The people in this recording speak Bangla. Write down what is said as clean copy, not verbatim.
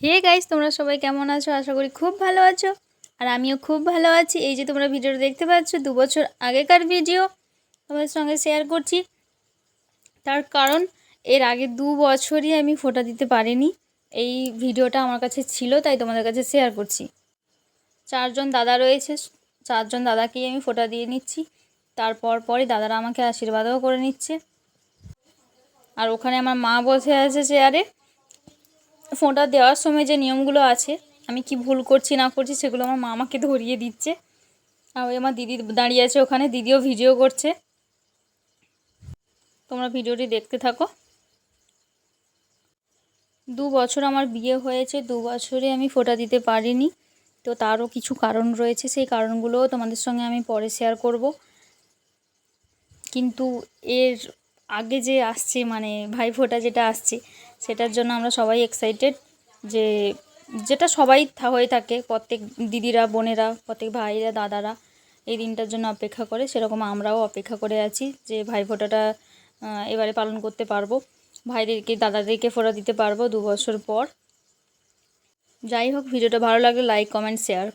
হে গাইস, তোমরা সবাই কেমন আছো? আশা করি খুব ভালো আছো। আর আমিও খুব ভালো আছি। এই যে তোমরা ভিডিওটা দেখতে পাচ্ছ, 2 বছর আগেকার ভিডিও তোমাদের সঙ্গে শেয়ার করছি। তার কারণ এর আগে 2 বছরই আমি ফোঁটা দিতে পারিনি। এই ভিডিওটা আমার কাছে ছিল, তাই তোমাদের কাছে শেয়ার করছি। 4জন দাদা রয়েছে, 4জন দাদাকেই আমি ফোঁটা দিয়ে নিচ্ছি। তারপর পরই দাদারা আমাকে আশীর্বাদও করে নিচ্ছে। আর ওখানে আমার মা বসে আছে চেয়ারে। ফোঁটা দেওয়ার সময় যে নিয়মগুলো আছে, আমি কি ভুল করছি না করছি সেগুলো আমার মা আমাকে ধরিয়ে দিচ্ছে। আর ওই আমার দিদি দাঁড়িয়ে আছে ওখানে, দিদিও ভিডিও করছে। তোমরা ভিডিওটি দেখতে থাকো। 2 বছর আমার বিয়ে হয়েছে, 2 বছরে আমি ফোঁটা দিতে পারিনি। তো তারও কিছু কারণ রয়েছে, সেই কারণগুলোও তোমাদের সঙ্গে আমি পরে শেয়ার করব। কিন্তু এর আগে যে আসছে, মানে ভাইফোঁটা যেটা আসছে, সেটার জন্য আমরা সবাই এক্সাইটেড। যে যেটা সবাই হয়ে থাকে, প্রত্যেক দিদিরা, বোনেরা, প্রত্যেক ভাইরা, দাদারা এই দিনটার জন্য অপেক্ষা করে, সেরকম আমরাও অপেক্ষা করে আছি যে ভাইফোঁটাটা এবারে পালন করতে পারবো, ভাইদেরকে দাদাদেরকে ফোঁটা দিতে পারবো 2 বছর পর। যাই হোক, ভিডিওটা ভালো লাগলে লাইক, কমেন্ট, শেয়ার